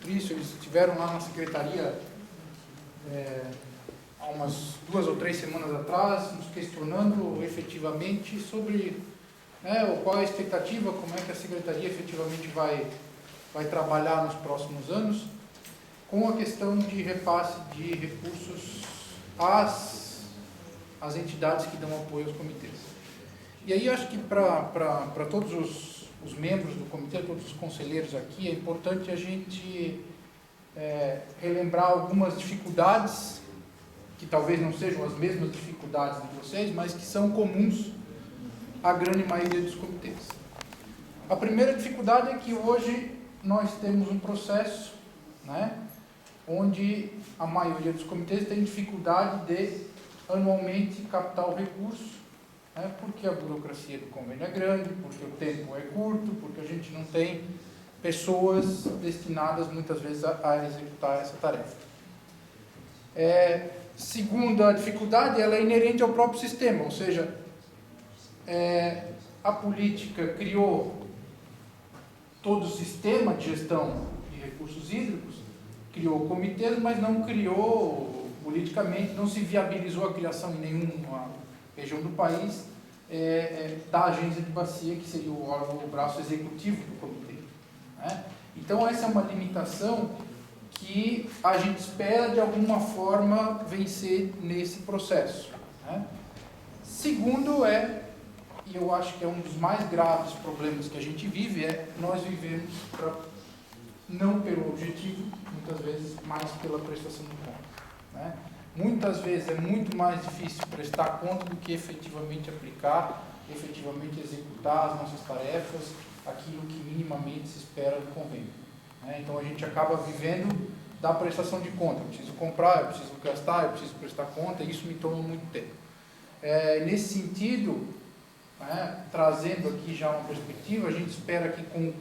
Patrício, eles estiveram lá na secretaria há umas 2 ou 3 semanas atrás, nos questionando efetivamente sobre qual é a expectativa, como é que a secretaria efetivamente vai trabalhar nos próximos anos com a questão de repasse de recursos às entidades que dão apoio aos comitês. E aí acho que para todos os membros do comitê, todos os conselheiros aqui, é importante a gente relembrar algumas dificuldades, que talvez não sejam as mesmas dificuldades de vocês, mas que são comuns à grande maioria dos comitês. A primeira dificuldade é que hoje nós temos um processo, onde a maioria dos comitês tem dificuldade de anualmente captar o recurso, porque a burocracia do convênio é grande, porque o tempo é curto, porque a gente não tem pessoas destinadas muitas vezes a executar essa tarefa. Segunda dificuldade, ela é inerente ao próprio sistema, ou seja, a política criou todo o sistema de gestão de recursos hídricos, criou comitês, mas não criou politicamente, não se viabilizou a criação em nenhuma região do país da agência de bacia, que seria o órgão, o braço executivo do comitê. Então essa é uma limitação que a gente espera de alguma forma vencer nesse processo. Segundo e eu acho que é um dos mais graves problemas que a gente vive, nós vivemos não pelo objetivo, muitas vezes, mas pela prestação de conta. Muitas vezes é muito mais difícil prestar conta do que efetivamente aplicar, efetivamente executar as nossas tarefas, aquilo que minimamente se espera do convênio. Então a gente acaba vivendo da prestação de conta. Eu preciso comprar, eu preciso gastar, eu preciso prestar conta, e isso me toma muito tempo. Nesse sentido, trazendo aqui já uma perspectiva, a gente espera que com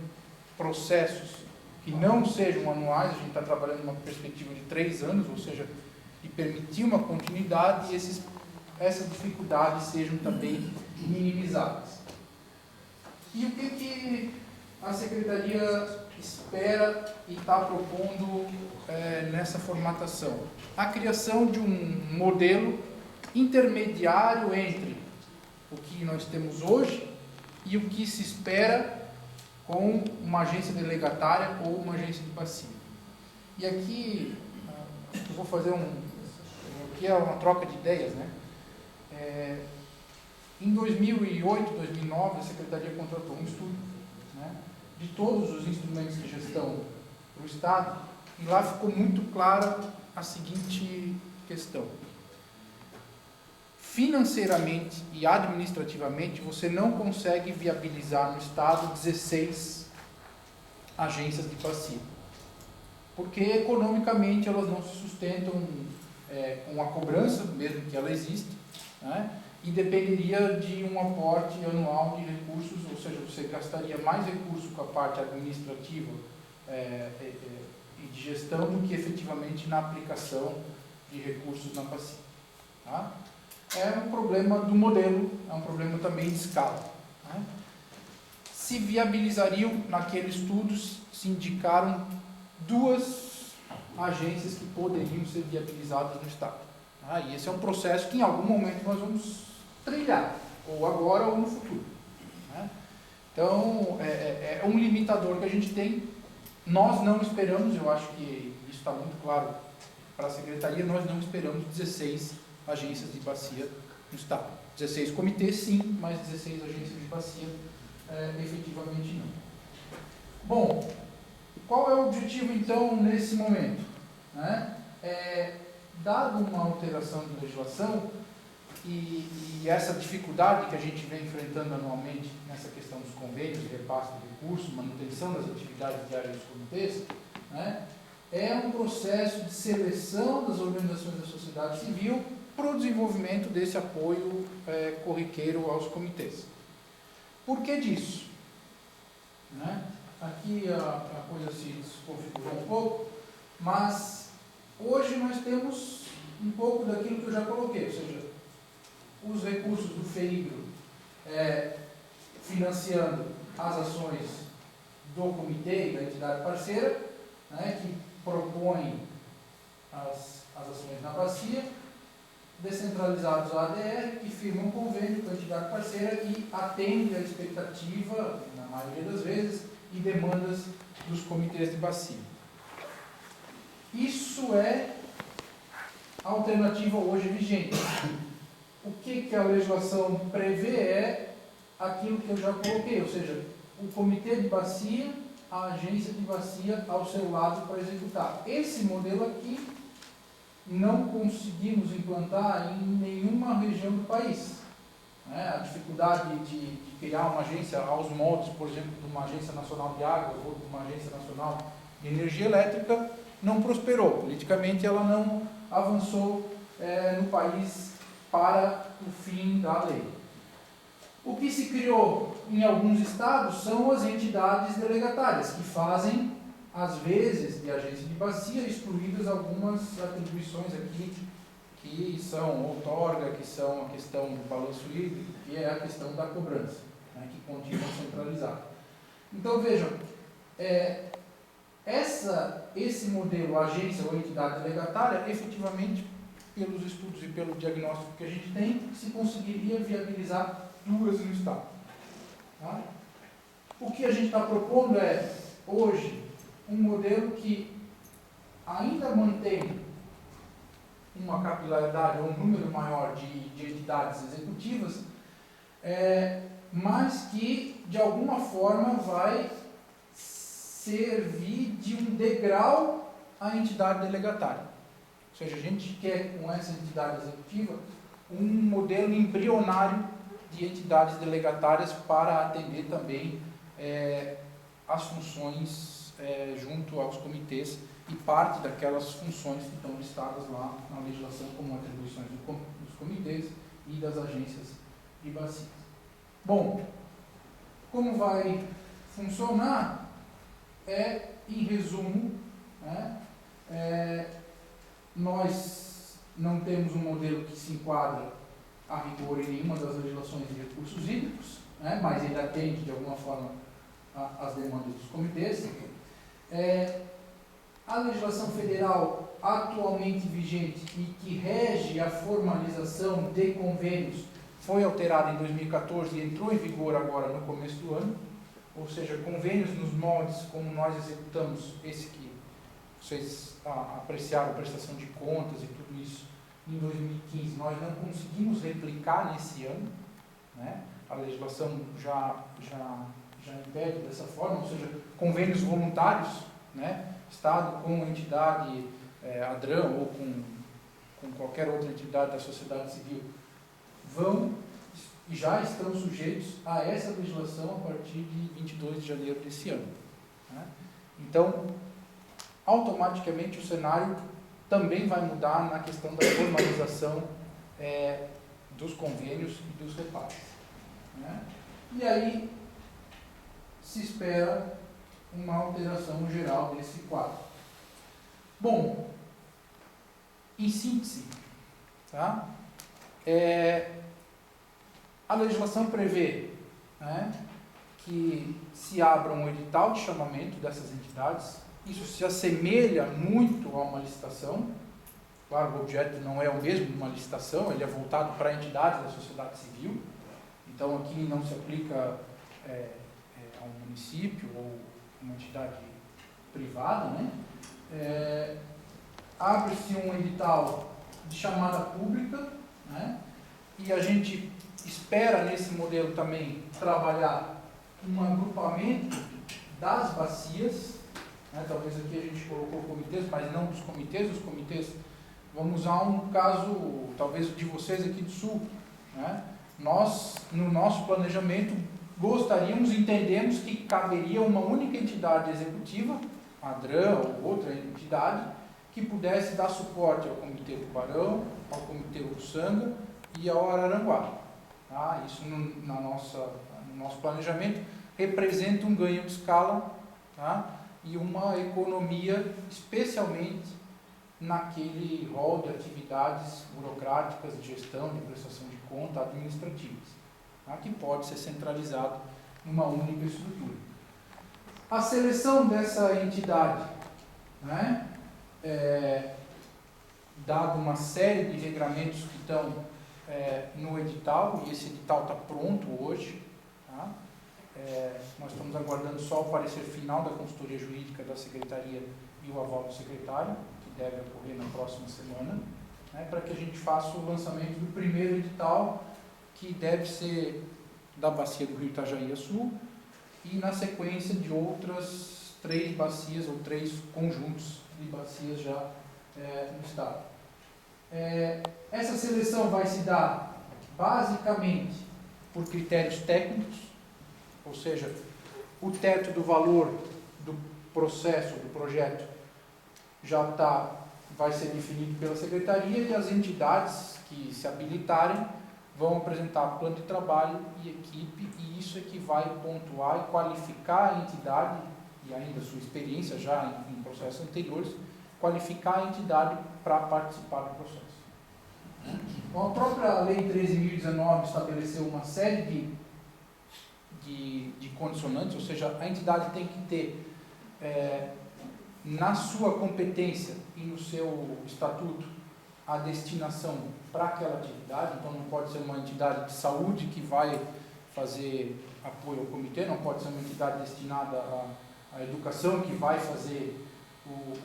processos que não sejam anuais, a gente está trabalhando numa perspectiva de 3 anos, ou seja, de permitir uma continuidade, e essas dificuldades sejam também minimizadas. E o que a Secretaria espera e está propondo nessa formatação? A criação de um modelo intermediário entre o que nós temos hoje e o que se espera com uma agência delegatária ou uma agência de bacia. E aqui eu vou fazer aqui é uma troca de ideias, Em 2008, 2009, a Secretaria contratou um estudo, de todos os instrumentos de gestão do Estado, e lá ficou muito clara a seguinte questão: financeiramente e administrativamente, você não consegue viabilizar no Estado 16 agências de bacia, porque economicamente elas não se sustentam com a cobrança, mesmo que ela exista, e dependeria de um aporte anual de recursos, ou seja, você gastaria mais recursos com a parte administrativa e de gestão do que efetivamente na aplicação de recursos na bacia. É um problema do modelo, é um problema também de escala. Se viabilizariam, naquele estudo, se indicaram 2 agências que poderiam ser viabilizadas no Estado. E esse é um processo que em algum momento nós vamos trilhar, ou agora ou no futuro. Então, é um limitador que a gente tem. Nós não esperamos, eu acho que isso está muito claro para a Secretaria, nós não esperamos 16 agências de bacia no Estado. 16 comitês, sim, mas 16 agências de bacia, efetivamente não. Bom, qual é o objetivo, então, nesse momento? Dado uma alteração de legislação e essa dificuldade que a gente vem enfrentando anualmente nessa questão dos convênios, repasse de recursos, manutenção das atividades diárias dos comitês, é um processo de seleção das organizações da sociedade civil para o desenvolvimento desse apoio corriqueiro aos comitês. Por que disso? Aqui a coisa se desconfigurou um pouco, mas hoje nós temos um pouco daquilo que eu já coloquei, ou seja, os recursos do FEIGRO financiando as ações do comitê e da entidade parceira, que compõem as ações na bacia, descentralizados a ADR, que firmam um convênio com a entidade parceira e atende à expectativa, na maioria das vezes, e demandas dos comitês de bacia. Isso é a alternativa hoje vigente. O que a legislação prevê é aquilo que eu já coloquei, ou seja, o comitê de bacia, a agência de bacia ao seu lado para executar. Esse modelo aqui não conseguimos implantar em nenhuma região do país. A dificuldade de criar uma agência aos moldes, por exemplo, de uma agência nacional de água ou de uma agência nacional de energia elétrica, não prosperou. Politicamente, ela não avançou no país para o fim da lei. O que se criou em alguns estados são as entidades delegatárias, que fazem, às vezes, de agência de bacia, excluídas algumas atribuições aqui, que são outorga, que são a questão do balanço hídrico, que é a questão da cobrança, que continua centralizada. Então, vejam, esse modelo agência ou entidade delegatária, efetivamente, pelos estudos e pelo diagnóstico que a gente tem, se conseguiria viabilizar duas no Estado. Tá? O que a gente está propondo é, hoje, um modelo que ainda mantém uma capilaridade ou um número maior de entidades executivas, mas que, de alguma forma, vai servir de um degrau à entidade delegatária. Ou seja, a gente quer, com essa entidade executiva, um modelo embrionário de entidades delegatárias para atender também as funções junto aos comitês e parte daquelas funções que estão listadas lá na legislação como atribuições dos comitês e das agências de bacias. Bom, como vai funcionar? Em resumo, nós não temos um modelo que se enquadra a rigor em nenhuma das legislações de recursos hídricos, mas ele atende de alguma forma às demandas dos comitês. A legislação federal atualmente vigente e que rege a formalização de convênios foi alterada em 2014 e entrou em vigor agora no começo do ano, ou seja, convênios nos moldes como nós executamos esse que vocês apreciaram, prestação de contas e tudo isso, em 2015, nós não conseguimos replicar nesse ano, a legislação já impede dessa forma, ou seja, convênios voluntários, Estado com entidade ADRAM ou com qualquer outra entidade da sociedade civil, vão e já estão sujeitos a essa legislação a partir de 22 de janeiro desse ano. Então, automaticamente o cenário também vai mudar na questão da formalização dos convênios e dos repasses. E aí se espera uma alteração geral desse quadro. Bom, em síntese, a legislação prevê que se abra um edital de chamamento dessas entidades. Isso se assemelha muito a uma licitação. Claro, o objeto não é o mesmo de uma licitação, ele é voltado para entidades da sociedade civil. Então, aqui não se aplica a um município ou uma entidade privada. Abre-se um edital de chamada pública, e a gente espera, nesse modelo também, trabalhar um agrupamento das bacias. Talvez aqui a gente colocou comitês, mas não dos comitês. Os comitês, vamos usar um caso, talvez de vocês aqui do Sul. Nós, no nosso planejamento, gostaríamos, entendemos que caberia uma única entidade executiva, a ADRAM ou outra entidade, que pudesse dar suporte ao Comitê do Barão, ao Comitê Uruçanga e ao Araranguá. Isso no nosso planejamento representa um ganho de escala, e uma economia, especialmente naquele rol de atividades burocráticas de gestão, de prestação de conta, administrativas, que pode ser centralizado numa única estrutura. A seleção dessa entidade, dado uma série de regramentos que estão no edital, e esse edital está pronto hoje. Tá? Nós estamos aguardando só o parecer final da consultoria jurídica da Secretaria e o aval do secretário, que deve ocorrer na próxima semana, para que a gente faça o lançamento do primeiro edital, que deve ser da bacia do Rio Itajaí a Sul, e na sequência de outras 3 bacias ou 3 conjuntos de bacias já no estado. Essa seleção vai se dar basicamente por critérios técnicos, ou seja, o teto do valor do processo, do projeto, vai ser definido pela Secretaria, e as entidades que se habilitarem vão apresentar plano de trabalho e equipe, e isso é que vai pontuar e qualificar a entidade, e ainda sua experiência já em processos anteriores, qualificar a entidade para participar do processo. Então, a própria Lei 13.019 estabeleceu uma série de condicionantes, ou seja, a entidade tem que ter na sua competência e no seu estatuto a destinação para aquela atividade. Então não pode ser uma entidade de saúde que vai fazer apoio ao comitê, não pode ser uma entidade destinada à educação que vai fazer o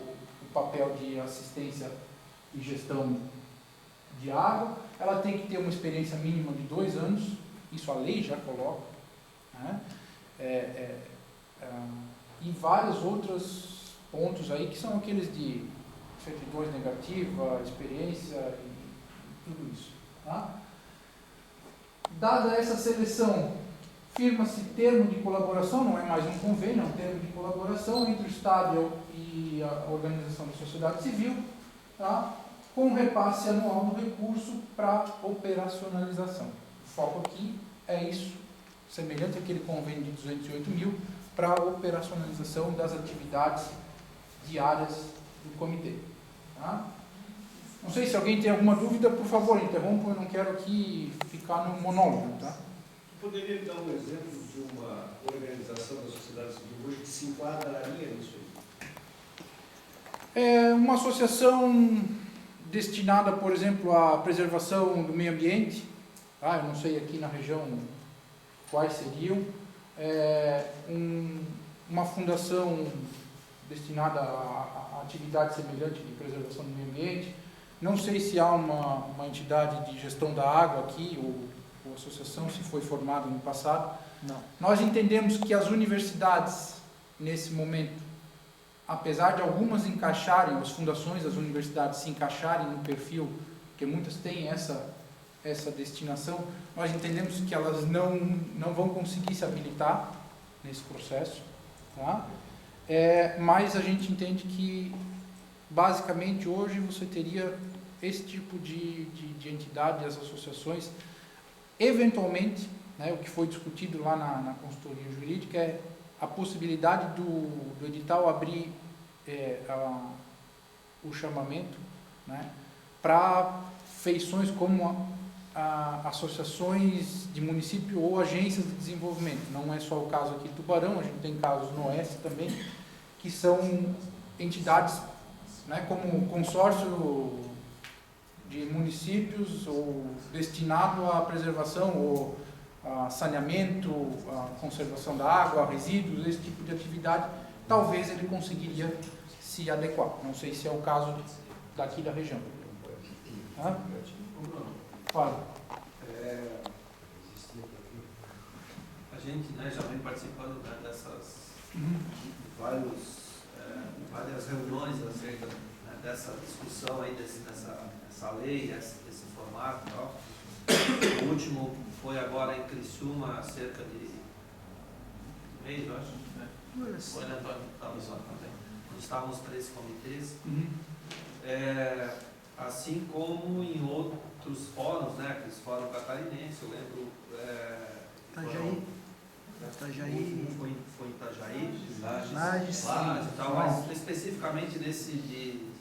papel de assistência e gestão de água. Ela tem que ter uma experiência mínima de 2 anos, isso a lei já coloca, né? E vários outros pontos aí que são aqueles de certidões negativa, experiência e tudo isso. Tá? Dada essa seleção, firma-se termo de colaboração, não é mais um convênio, é um termo de colaboração entre o Estado e a Organização da Sociedade Civil, tá? Com repasse anual do recurso para operacionalização. O foco aqui é isso, semelhante àquele convênio de 208 mil, para a operacionalização das atividades diárias do comitê. Tá? Não sei se alguém tem alguma dúvida, por favor, interrompa, eu não quero aqui ficar no monólogo. Tá? Poderia dar um exemplo de uma organização da sociedade civil hoje que se enquadraria nisso aí? Uma associação destinada, por exemplo, à preservação do meio ambiente, tá? Eu não sei aqui na região quais seriam, uma fundação destinada a atividade semelhante de preservação do meio ambiente. Não sei se há uma entidade de gestão da água aqui, ou associação, se foi formada no passado. Não. Nós entendemos que as universidades, nesse momento, apesar de algumas encaixarem, as fundações das universidades se encaixarem no perfil, porque muitas têm essa destinação, nós entendemos que elas não vão conseguir se habilitar nesse processo. Tá? Mas a gente entende que, basicamente, hoje você teria esse tipo de entidade, as associações. Eventualmente, né, o que foi discutido lá na consultoria jurídica é a possibilidade do edital abrir o chamamento, né, para feições como associações de município ou agências de desenvolvimento. Não é só o caso aqui de Tubarão, a gente tem casos no Oeste também, que são entidades, né, como consórcio de municípios ou destinado à preservação ou a saneamento, a conservação da água, resíduos, esse tipo de atividade, talvez ele conseguiria se adequar. Não sei se é o caso daqui da região. Tá? Fala. A gente, né, já vem participando, né, dessas várias reuniões acerca, né, dessa discussão aí, dessa lei, desse formato e tal. O último foi agora em Criciúma, há cerca de mês, eu acho, né? Foi, né, Antônio? Estávamos lá também. Estavam os 3 comitês. Assim como em outros fóruns, né? Aqueles fóruns catarinenses, eu lembro. Itajaí. Foi em Itajaí, Lages e tal, mas especificamente desse de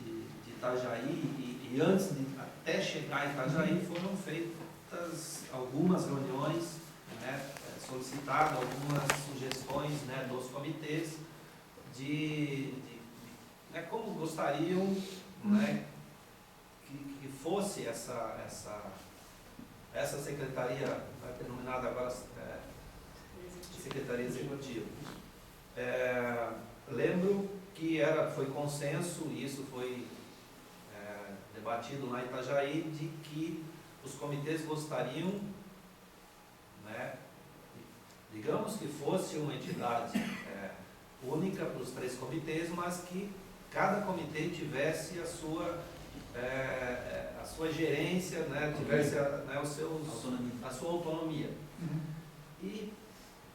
Itajaí, e antes de até chegar em Itajaí foram feitas algumas reuniões, né, solicitadas algumas sugestões, né, dos comitês de né, como gostariam, né, que fosse essa secretaria, denominada agora Secretaria Executiva. Lembro que foi consenso, e isso foi debatido lá em Itajaí, de que os comitês gostariam, né, digamos que fosse uma entidade única para os 3 comitês, mas que cada comitê tivesse a sua gerência, né, tivesse a sua autonomia.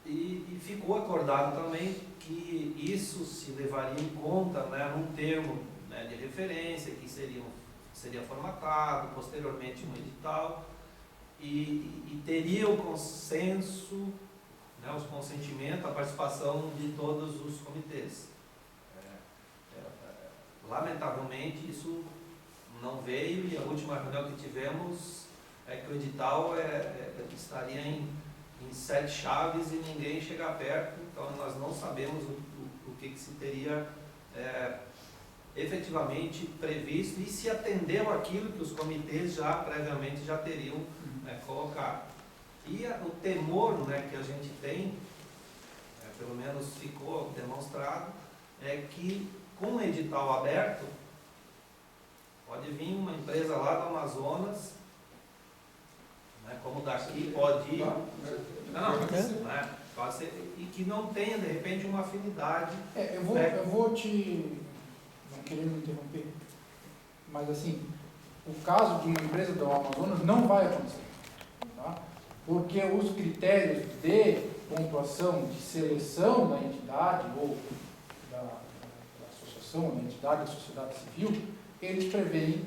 E ficou acordado também que isso se levaria em conta, né, num termo, né, de referência, que seria formatado, posteriormente um edital, e teria o consenso, né, os consentimentos, a participação de todos os comitês. Lamentavelmente, isso não veio, e a última reunião que tivemos é que o edital estaria em 7 chaves e ninguém chega perto, então nós não sabemos o que se teria efetivamente previsto e se atendeu aquilo que os comitês previamente já teriam colocado. E o temor, né, que a gente tem, pelo menos ficou demonstrado, é que com o edital aberto, pode vir uma empresa lá do Amazonas, né, como daqui, pode ir, pode ser, e que não tenha, de repente, uma afinidade. Eu vou não querendo interromper, mas assim, o caso de uma empresa do Amazonas não vai acontecer, tá? Porque os critérios de pontuação, de seleção da entidade ou da associação, da entidade, da sociedade civil, eles preveem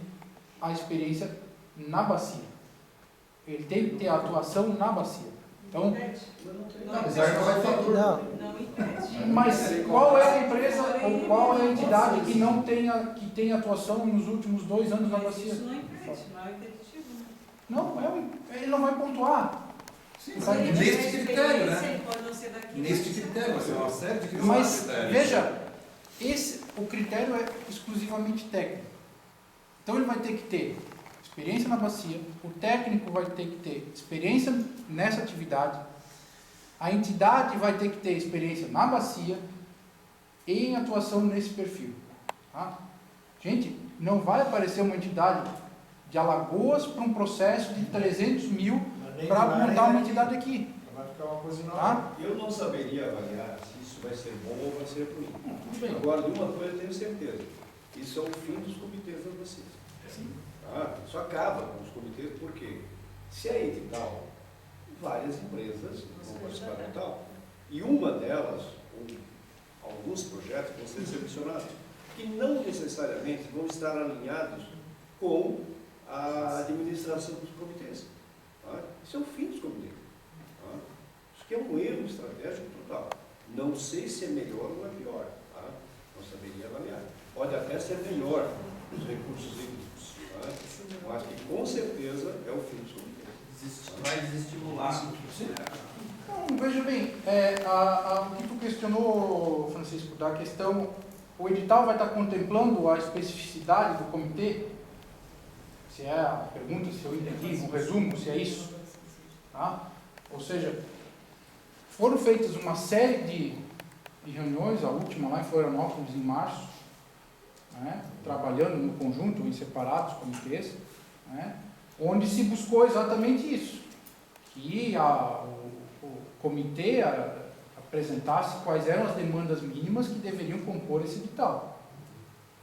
a experiência na bacia. Ele tem que ter a atuação na bacia. Então, mas qual é a empresa ou qual é a entidade que tem atuação nos últimos 2 anos na bacia? Isso não impede, não é impeditivo. Não, ele não vai pontuar. Sim, neste critério, né? Pode não ser daqui. Neste critério, vai ser uma série de critérios. Mas, veja, o critério é exclusivamente técnico. Então ele vai ter que ter experiência na bacia, o técnico vai ter que ter experiência nessa atividade, a entidade vai ter que ter experiência na bacia e em atuação nesse perfil. Tá? Gente, não vai aparecer uma entidade de Alagoas para um processo de 300 mil para montar uma entidade aqui. Vai ficar uma coisa Tá? Eu não saberia avaliar se isso vai ser bom ou vai ser ruim. Tudo bem. Agora, de uma coisa eu tenho certeza: isso é o fim dos comitês da bacia. Sim. Tá? Isso acaba com os comitês, porque se é edital, várias empresas vão participar do edital. E uma delas, ou alguns projetos vão ser selecionados, que não necessariamente vão estar alinhados com a administração dos comitês. Tá? Isso é o fim dos comitês. Tá? Isso que é um erro estratégico total. Não sei se é melhor ou é pior. Tá? Não saberia avaliar. Pode até ser melhor os recursos hídricos, tá? Mas que com certeza é o fim dos comitês. Vai desestimular. Não, veja bem, o que tu questionou, Francisco, da questão, o edital vai estar contemplando a especificidade do comitê? Se é a pergunta, se eu entendi, no resumo, se é isso. Tá? Ou seja, foram feitas uma série de reuniões, a última lá em Florianópolis, em março, né, trabalhando no conjunto, em separados comitês, né, onde se buscou exatamente isso, que o comitê apresentasse quais eram as demandas mínimas que deveriam compor esse edital,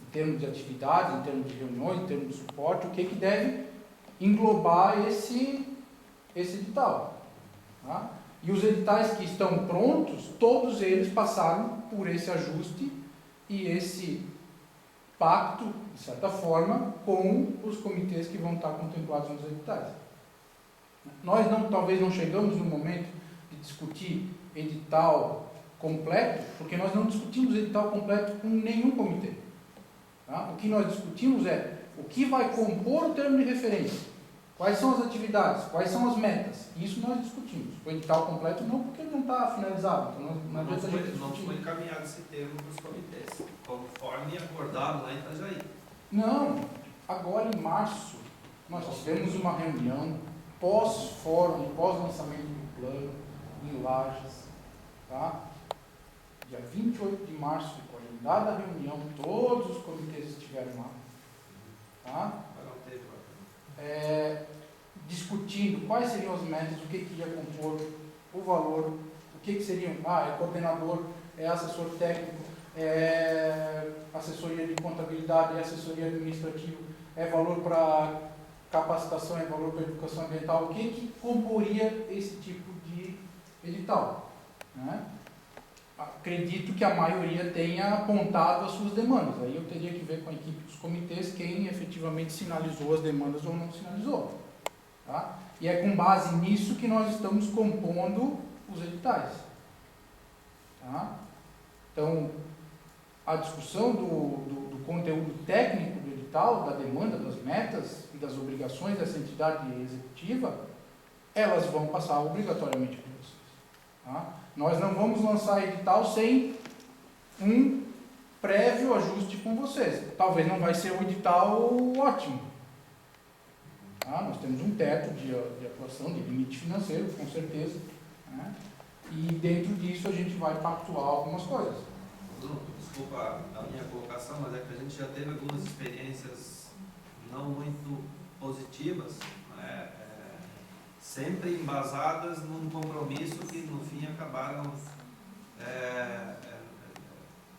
em termos de atividade, em termos de reuniões, em termos de suporte, o que deve englobar esse edital. Tá? E os editais que estão prontos, todos eles passaram por esse ajuste e esse pacto, de certa forma, com os comitês que vão estar contemplados nos editais. Nós talvez não chegamos no momento de discutir edital completo, porque nós não discutimos edital completo com nenhum comitê. Tá? O que nós discutimos é o que vai compor o termo de referência. Quais são as atividades? Quais são as metas? Isso nós discutimos. O edital completo não, porque ele não está finalizado. Então não adianta a gente Não discutir. foi encaminhado esse termo para os comitês, conforme acordado lá em Itajaí. Não, agora em março, nós tivemos uma reunião pós-fórum, pós-lançamento do plano, em Lages, tá? Dia 28 de março, agendada a reunião, todos os comitês estiveram lá, tá? Mas não teve lá. Discutindo quais seriam as metas, o que ia compor, o valor, o que seriam, é coordenador, é assessor técnico, é assessoria de contabilidade, é assessoria administrativa, é valor para capacitação, é valor para educação ambiental, o que comporia esse tipo de edital, né? Acredito que a maioria tenha apontado as suas demandas, aí eu teria que ver com a equipe dos comitês quem efetivamente sinalizou as demandas ou não sinalizou, tá? E é com base nisso que nós estamos compondo os editais, tá? Então, a discussão do conteúdo técnico do edital, da demanda, das metas e das obrigações dessa entidade executiva, elas vão passar obrigatoriamente por vocês. Tá? Nós não vamos lançar edital sem um prévio ajuste com vocês. Talvez não vai ser um edital ótimo. Tá? Nós temos um teto de atuação, de limite financeiro, com certeza. Né? E dentro disso a gente vai pactuar algumas coisas. Bruno, desculpa a minha colocação, mas é que a gente já teve algumas experiências não muito positivas, né? Sempre embasadas num compromisso que no fim acabaram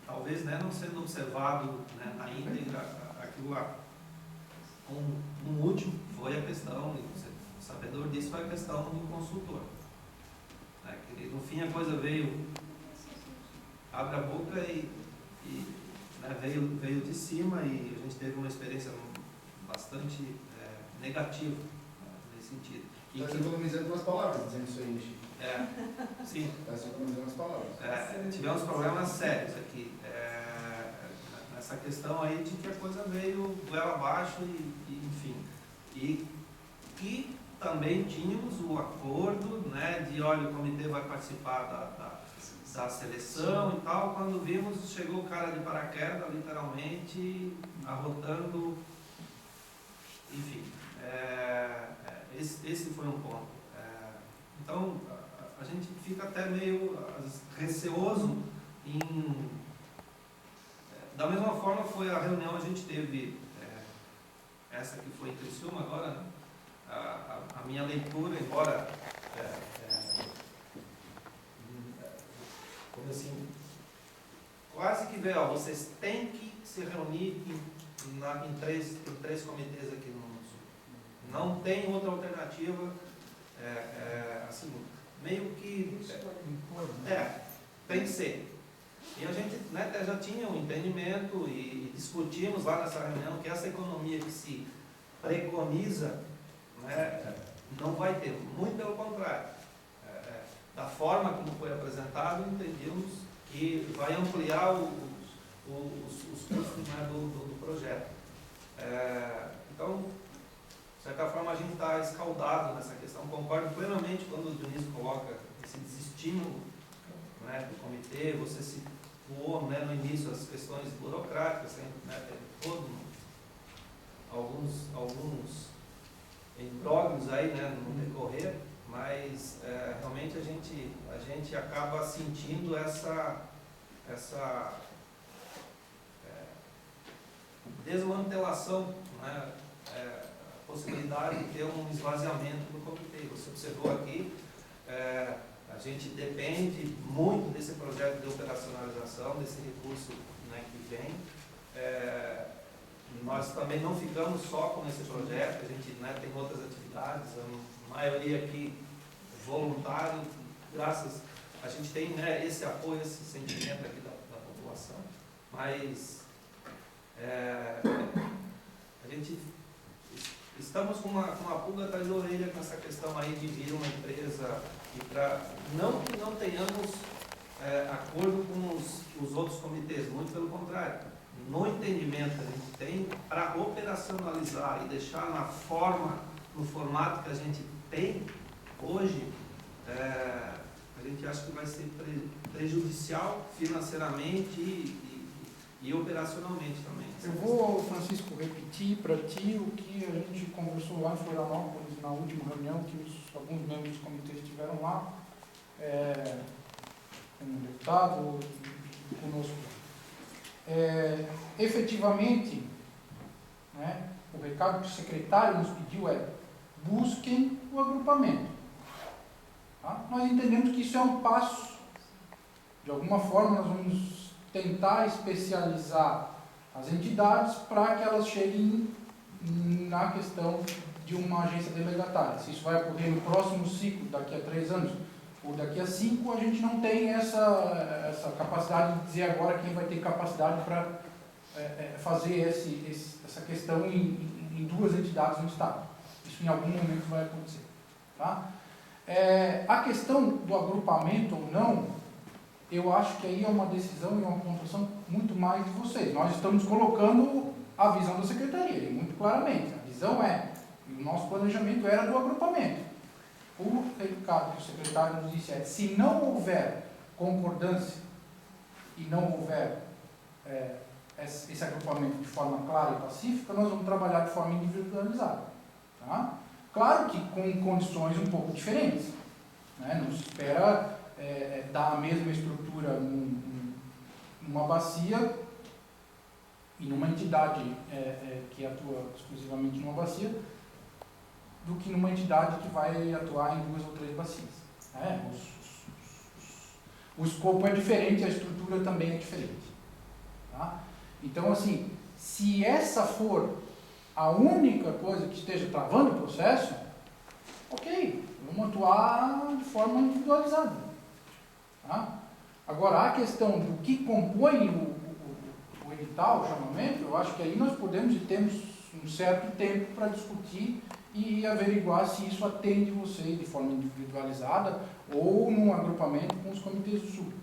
talvez, né, não sendo observado, né, na íntegra aquilo lá. Um último foi a questão, o sabedor disso foi a questão do consultor, né, que no fim a coisa veio, abre a boca e né, veio de cima, e a gente teve uma experiência bastante negativa, né, nesse sentido. Está se economizando umas palavras dizendo isso aí, Chico. Sim. Está se economizando umas palavras. Tivemos problemas sérios aqui, nessa questão aí de que a coisa veio goela abaixo enfim. E também tínhamos o acordo, né, de, olha, o comitê vai participar da seleção e tal. Quando vimos, chegou o cara de paraquedas, literalmente, arrotando, enfim. Esse foi um ponto. Então, a gente fica até meio receoso em... Da mesma forma foi a reunião, a gente teve, essa que foi em Criciúma agora, né? A minha leitura, embora, como assim, quase que veio, vocês têm que se reunir em três comitês aqui no Sul. Não tem outra alternativa, assim, meio que tem que ser. E a gente, né, já tinha um entendimento e discutimos lá nessa reunião que essa economia que se preconiza, né, não vai ter, muito pelo contrário. Da forma como foi apresentado, entendemos que vai ampliar os custos, né, do projeto. Então, de certa forma, a gente está escaldado nessa questão. Concordo plenamente quando o Dionísio coloca esse desestímulo, né, do comitê. Você situou, né, no início as questões burocráticas, né, alguns imbróglios aí, né, no decorrer, mas realmente a gente acaba sentindo essa desmantelação, né, a possibilidade de ter um esvaziamento do comitê. Você observou aqui, a gente depende muito desse projeto de operacionalização, desse recurso, né, que vem. Nós também não ficamos só com esse projeto, a gente, né, tem outras atividades, a maioria aqui voluntário, graças, a gente tem, né, esse apoio, esse sentimento aqui da população, mas a gente estamos com uma pulga atrás da orelha com essa questão aí de vir uma empresa, e não que não tenhamos acordo com os outros comitês, muito pelo contrário. No entendimento que a gente tem, para operacionalizar e deixar na forma no formato que a gente tem hoje, a gente acha que vai ser prejudicial financeiramente e operacionalmente também. Eu vou, Francisco, repetir para ti o que a gente conversou lá em Florianópolis na última reunião que alguns membros do comitê estiveram lá, como deputado e conosco. Efetivamente, né, o recado que o secretário nos pediu é: busquem o agrupamento. Tá? Nós entendemos que isso é um passo. De alguma forma, nós vamos tentar especializar as entidades para que elas cheguem na questão de uma agência delegatária. Se isso vai ocorrer no próximo ciclo, daqui a 3 anos, ou daqui a 5, a gente não tem essa capacidade de dizer agora quem vai ter capacidade para fazer essa questão em 2 entidades no Estado. Isso em algum momento vai acontecer. Tá? A questão do agrupamento ou não, eu acho que aí é uma decisão e uma pontuação muito mais de vocês. Nós estamos colocando a visão da Secretaria, e muito claramente. A visão e o nosso planejamento era do agrupamento. O recado que o secretário nos disse se não houver concordância e não houver esse agrupamento de forma clara e pacífica, nós vamos trabalhar de forma individualizada. Tá? Claro que com condições um pouco diferentes. Né? Não se espera dar a mesma estrutura numa bacia e numa entidade que atua exclusivamente numa bacia, do que numa entidade que vai atuar em 2 ou 3 bacias. O escopo é diferente, a estrutura também é diferente. Tá? Então, assim, se essa for a única coisa que esteja travando o processo, ok, vamos atuar de forma individualizada. Tá? Agora, a questão do que compõe o edital, o chamamento, eu acho que aí nós podemos e temos um certo tempo para discutir e averiguar se isso atende vocês de forma individualizada ou num agrupamento com os comitês do Sul.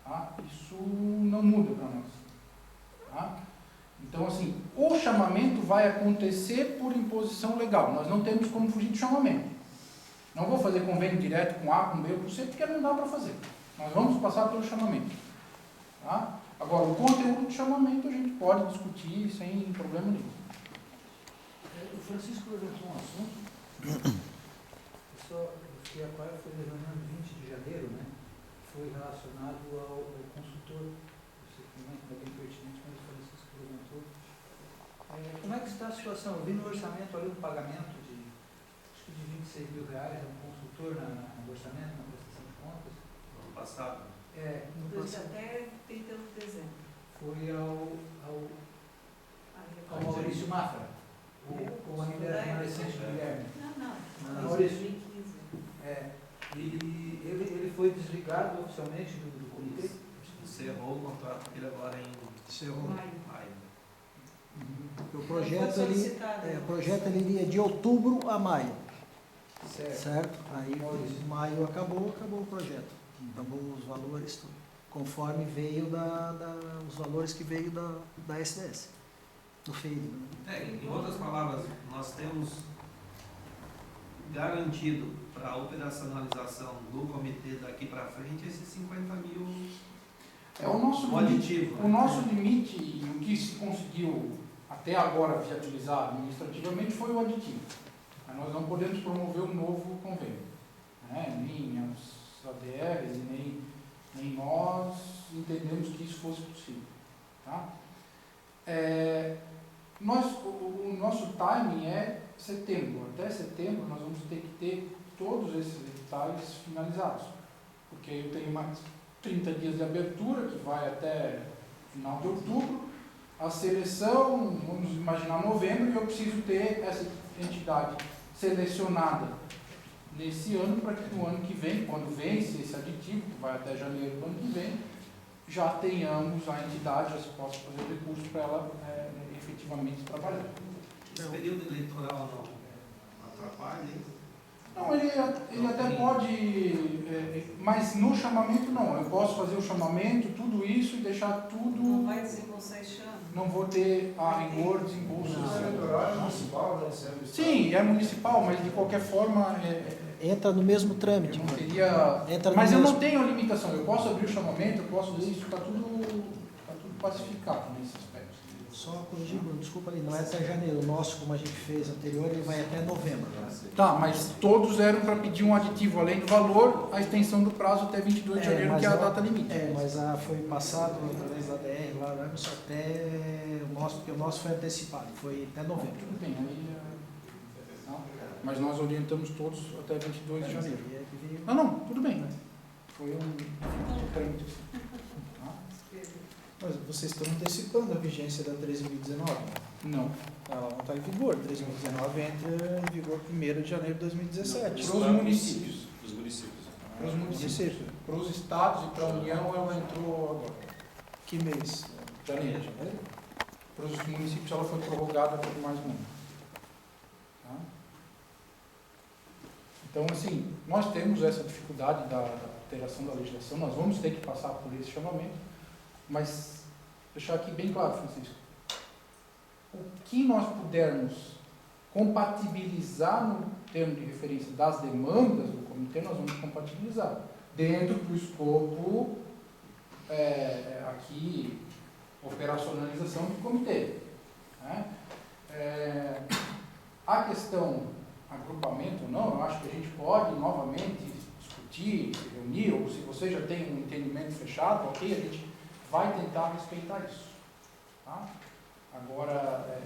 Tá? Isso não muda para nós. Tá? Então, assim, o chamamento vai acontecer por imposição legal. Nós não temos como fugir do chamamento. Não vou fazer convênio direto com A, com B ou com C, porque não dá para fazer. Nós vamos passar pelo chamamento. Tá? Agora, o conteúdo do chamamento a gente pode discutir sem problema nenhum. O Francisco levantou um assunto, que a qual foi na reunião de 20 de janeiro, né? Foi relacionado ao consultor. Você não é bem pertinente, mas o Francisco levantou. Como é que está a situação? Eu vi no orçamento ali um pagamento de 26 mil reais a um consultor no orçamento, na prestação de contas. No ano passado. Até 31 de dezembro. Foi ao Maurício Mafra. Ou ainda era remanescente do Guilherme? Não. Maurício. 2015. E ele foi desligado oficialmente do comitê? Encerrou o contrato dele agora em maio. Porque o projeto ele iria de outubro a maio. Certo? Aí em maio acabou o projeto. Acabou os valores, conforme veio os valores que veio da SDS, do FEID. Em outras palavras, nós temos garantido para a operacionalização do comitê daqui para frente esses 50 mil o nosso aditivo. O nosso limite e o que se conseguiu até agora viabilizar administrativamente foi o aditivo. Nós não podemos promover um novo convênio. Nem as ADRs e nem nós entendemos que isso fosse possível. Tá? O nosso timing é setembro. Até setembro nós vamos ter que ter todos esses editais finalizados. Porque eu tenho mais 30 dias de abertura, que vai até final de outubro. A seleção, vamos imaginar novembro, e eu preciso ter essa entidade selecionada nesse ano, para que no ano que vem, quando vence esse aditivo, que vai até janeiro do ano que vem, já tenhamos a entidade, já se possa fazer o recurso para ela efetivamente trabalhar. Esse período eleitoral não atrapalha, hein? Não, ele até pode, mas no chamamento não. Eu posso fazer o chamamento, tudo isso e deixar tudo... Não vai desembolsar este ano? não vou ter a rigor desembolso. Eleitoral é municipal, né? Sim, é municipal, mas de qualquer forma Entra no mesmo trâmite. eu não teria. Entra no Mas eu mesmo. não tenho limitação. Eu posso abrir o chamamento, eu posso dizer isso, está tudo pacificado nesse aspecto. Só corrigir, Bruno, desculpa aí, não é até janeiro. O nosso, como a gente fez anterior, ele vai até novembro. Tá, mas todos eram para pedir um aditivo além do valor, a extensão do prazo até 22 de janeiro, que é a data limite. Mas foi passado através da DR lá, só até o nosso, porque o nosso foi antecipado, foi até novembro. Tudo bem, aí. Não, mas nós orientamos todos até 22 de janeiro. Não, tudo bem. Foi um trâmite. Mas vocês estão antecipando a vigência da 13.019? Não. Ela não está em vigor. 13.019 entra em vigor 1º de janeiro de 2017. Para os municípios. Os municípios. Para os municípios. Para os estados e para a União, ela entrou agora. Que mês? Janeiro. Para os municípios, ela foi prorrogada por mais um ano. Tá? Então, assim, nós temos essa dificuldade da alteração da legislação, nós vamos ter que passar por esse chamamento, mas deixar aqui bem claro, Francisco, o que nós pudermos compatibilizar no termo de referência das demandas do comitê, nós vamos compatibilizar, dentro do escopo aqui, operacionalização do comitê. Né? A questão agrupamento ou não, eu acho que a gente pode novamente discutir, se reunir, ou se você já tem um entendimento fechado, ok, a gente vai tentar respeitar isso. Tá? Agora,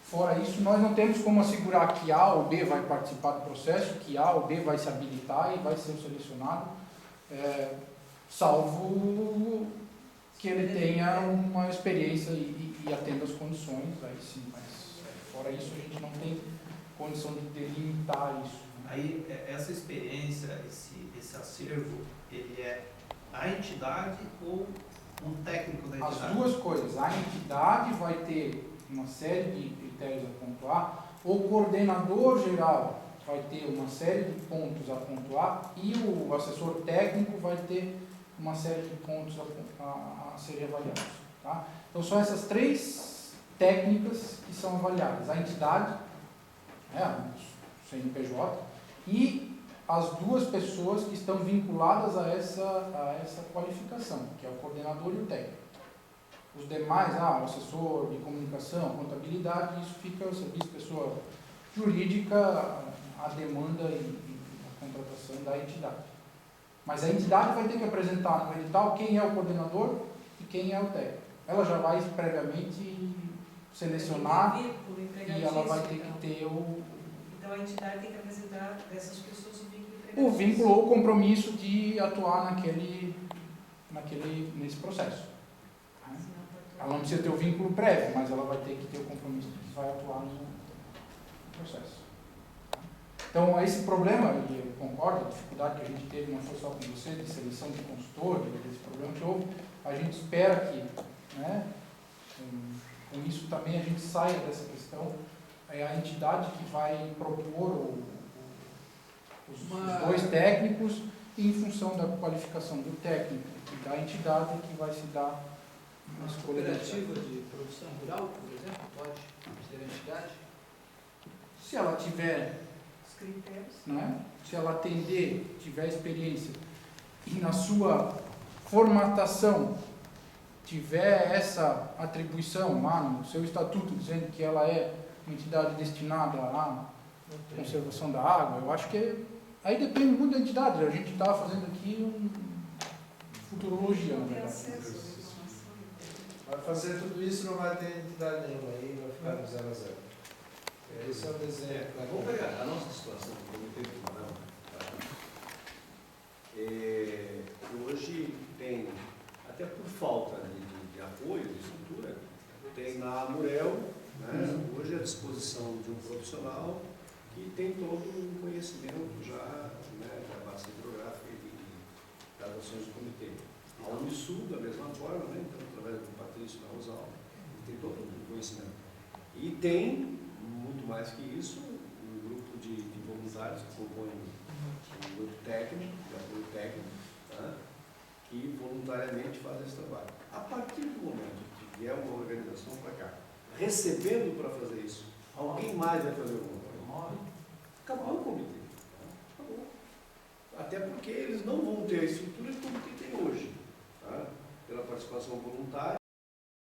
fora isso, nós não temos como assegurar que A ou B vai participar do processo, que A ou B vai se habilitar e vai ser selecionado, salvo que ele tenha uma experiência e atenda as condições, aí sim, mas fora isso a gente não tem condição de delimitar isso. Né? Aí, essa experiência, esse acervo, ele é a entidade ou um técnico da entidade? As duas coisas. A entidade vai ter uma série de critérios a pontuar, o coordenador geral vai ter uma série de pontos a pontuar e o assessor técnico vai ter uma série de pontos a serem avaliados. Tá? Então, são essas três técnicas que são avaliadas. A entidade, o CNPJ, e as duas pessoas que estão vinculadas a essa qualificação, que é o coordenador e o técnico. Os demais, o assessor de comunicação, contabilidade, isso fica ao serviço de pessoa jurídica, a demanda e a contratação da entidade. Mas a entidade vai ter que apresentar no edital quem é o coordenador e quem é o técnico. Ela já vai previamente selecionar e ela vai ter que ter Então a entidade tem que apresentar dessas pessoas o vínculo ou o compromisso de atuar nesse processo. Ela não precisa ter o vínculo prévio, mas ela vai ter que ter o compromisso de que vai atuar no processo. Então, esse problema, e eu concordo, a dificuldade que a gente teve não foi só com você, de seleção de consultor, esse problema que houve, a gente espera que, né, com isso também a gente saia dessa questão, é a entidade que vai propor os dois técnicos e em função da qualificação do técnico e da entidade que vai se dar uma cooperativa de produção rural, por exemplo, pode ser a entidade? Se ela tiver os critérios, né, se ela atender, tiver experiência e na sua formatação tiver essa atribuição lá no seu estatuto dizendo que ela é uma entidade destinada à conservação da água, eu acho que aí depende muito da entidade. A gente está fazendo aqui futurologia, na verdade. Vai fazer tudo isso, não vai ter entidade nenhuma aí, vai ficar no 0 a 0. Esse é o desenho. Vamos pegar a nossa situação do Comitê hoje tem, até por falta de apoio, de estrutura, tem na Amurel, né, hoje à disposição de um profissional que tem todo um conhecimento já, né, da base hidrográfica e das ações do comitê. A Unisul, da mesma forma, né, então, através do Patrício da Rosal, tem todo o conhecimento. E tem, muito mais que isso, um grupo de voluntários que compõem um grupo técnico, de apoio técnico, tá, que voluntariamente fazem esse trabalho. A partir do momento que vier uma organização para cá, recebendo para fazer isso, alguém mais vai fazer alguma coisa? Acabou o comitê. Acabou. Até porque eles não vão ter a estrutura que o comitê tem hoje. Tá? Pela participação voluntária,